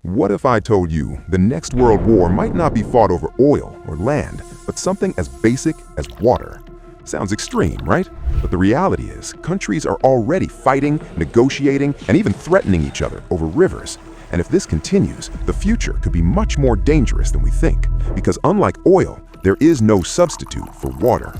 What if I told you the next world war might not be fought over oil or land, but something as basic as water? Sounds extreme, right? But the reality is, countries are already fighting, negotiating, and even threatening each other over rivers. And if this continues, the future could be much more dangerous than we think, because unlike oil, there is no substitute for water.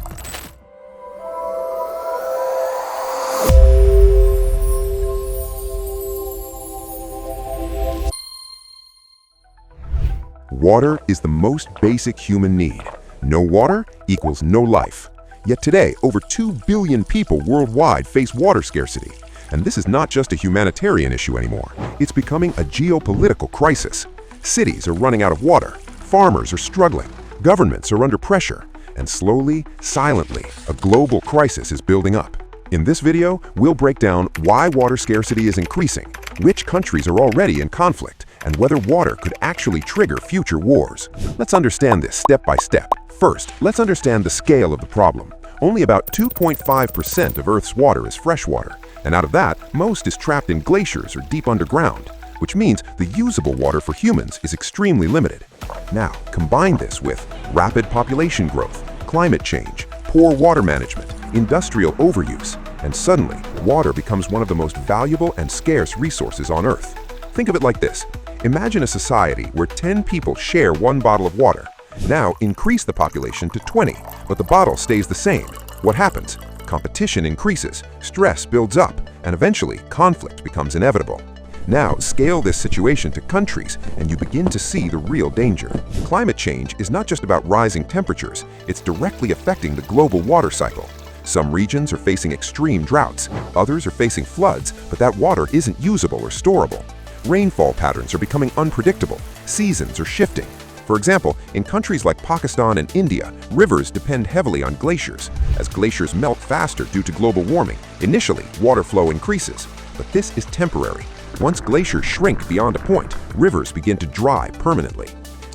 Water is the most basic human need. No water equals no life. Yet today, over 2 billion people worldwide face water scarcity. And this is not just a humanitarian issue anymore. It's becoming a geopolitical crisis. Cities are running out of water. Farmers are struggling. Governments are under pressure. And slowly, silently, a global crisis is building up. In this video, we'll break down why water scarcity is increasing, which countries are already in conflict, and whether water could actually trigger future wars. Let's understand this step by step. First, let's understand the scale of the problem. Only about 2.5% of Earth's water is freshwater, and out of that, most is trapped in glaciers or deep underground, which means the usable water for humans is extremely limited. Now, combine this with rapid population growth, climate change, poor water management, industrial overuse, and suddenly, water becomes one of the most valuable and scarce resources on Earth. Think of it like this. Imagine a society where 10 people share one bottle of water. Now increase the population to 20, but the bottle stays the same. What happens? Competition increases, stress builds up, and eventually conflict becomes inevitable. Now scale this situation to countries and you begin to see the real danger. Climate change is not just about rising temperatures, it's directly affecting the global water cycle. Some regions are facing extreme droughts, others are facing floods, but that water isn't usable or storable. Rainfall patterns are becoming unpredictable, seasons are shifting. For example, in countries like Pakistan and India, rivers depend heavily on glaciers. As glaciers melt faster due to global warming, initially water flow increases. But this is temporary. Once glaciers shrink beyond a point, rivers begin to dry permanently.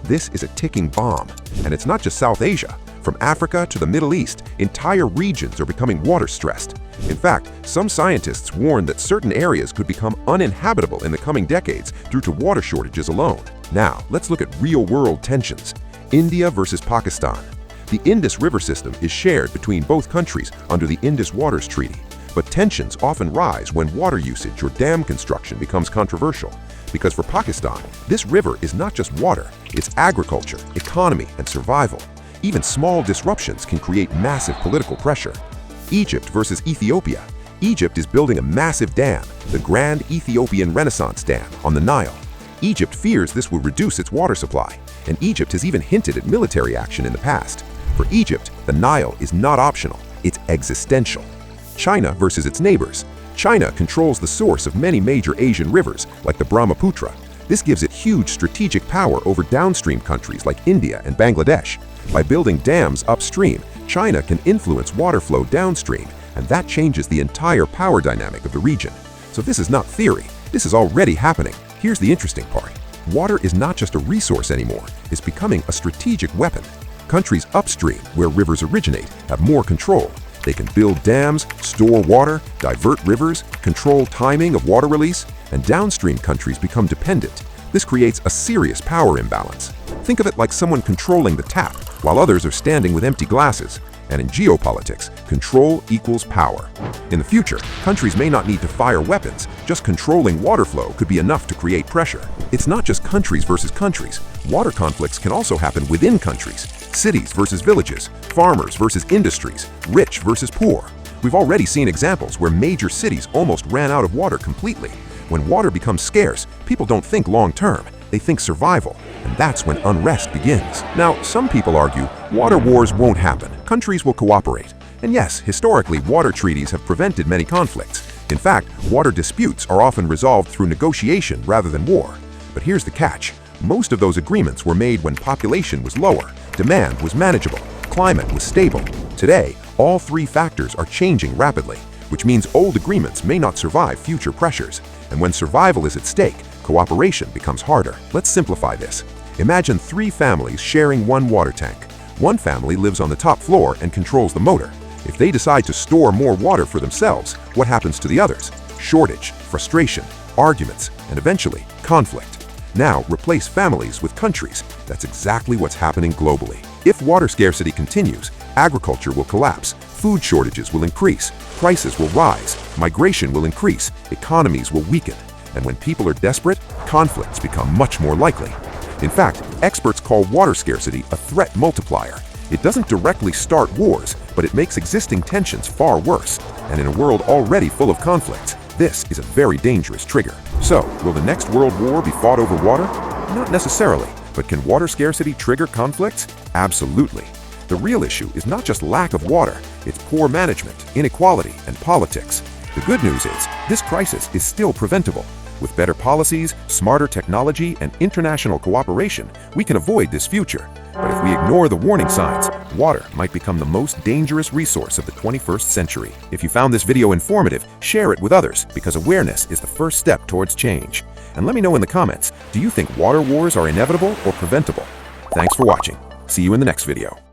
This is a ticking bomb. And it's not just South Asia. From Africa to the Middle East, entire regions are becoming water-stressed. In fact, some scientists warn that certain areas could become uninhabitable in the coming decades due to water shortages alone. Now, let's look at real-world tensions. India versus Pakistan. The Indus River system is shared between both countries under the Indus Waters Treaty. But tensions often rise when water usage or dam construction becomes controversial. Because for Pakistan, this river is not just water, it's agriculture, economy, and survival. Even small disruptions can create massive political pressure. Egypt versus Ethiopia. Egypt is building a massive dam, the Grand Ethiopian Renaissance Dam, on the Nile. Egypt fears this will reduce its water supply, and Egypt has even hinted at military action in the past. For Egypt, the Nile is not optional, it's existential. China versus its neighbors. China controls the source of many major Asian rivers, like the Brahmaputra. This gives it huge strategic power over downstream countries like India and Bangladesh. By building dams upstream, China can influence water flow downstream, and that changes the entire power dynamic of the region. So this is not theory, this is already happening. Here's the interesting part. Water is not just a resource anymore, it's becoming a strategic weapon. Countries upstream, where rivers originate, have more control. They can build dams, store water, divert rivers, control timing of water release, and downstream countries become dependent. This creates a serious power imbalance. Think of it like someone controlling the tap, while others are standing with empty glasses. And in geopolitics, control equals power. In the future, countries may not need to fire weapons, just controlling water flow could be enough to create pressure. It's not just countries versus countries. Water conflicts can also happen within countries. Cities versus villages, farmers versus industries, rich versus poor. We've already seen examples where major cities almost ran out of water completely. When water becomes scarce, people don't think long-term, they think survival, and that's when unrest begins. Now, some people argue water wars won't happen, countries will cooperate. And yes, historically, water treaties have prevented many conflicts. In fact, water disputes are often resolved through negotiation rather than war. But here's the catch. Most of those agreements were made when population was lower, demand was manageable, climate was stable. Today, all three factors are changing rapidly, which means old agreements may not survive future pressures. And when survival is at stake, cooperation becomes harder. Let's simplify this. Imagine 3 families sharing one water tank. One family lives on the top floor and controls the motor. If they decide to store more water for themselves, what happens to the others? Shortage, frustration, arguments, and eventually conflict. now replace families with countries. That's exactly what's happening globally. If water scarcity continues, agriculture will collapse, food shortages will increase, prices will rise, migration will increase, economies will weaken. And when people are desperate, conflicts become much more likely. In fact, experts call water scarcity a threat multiplier. It doesn't directly start wars, but it makes existing tensions far worse. And in a world already full of conflicts, this is a very dangerous trigger. So, will the next world war be fought over water? Not necessarily, but can water scarcity trigger conflicts? Absolutely. The real issue is not just lack of water, it's poor management, inequality, and politics. The good news is, this crisis is still preventable. With better policies, smarter technology, and international cooperation, we can avoid this future. But if we ignore the warning signs, water might become the most dangerous resource of the 21st century. If you found this video informative, share it with others, because awareness is the first step towards change. And let me know in the comments, do you think water wars are inevitable or preventable? Thanks for watching. See you in the next video.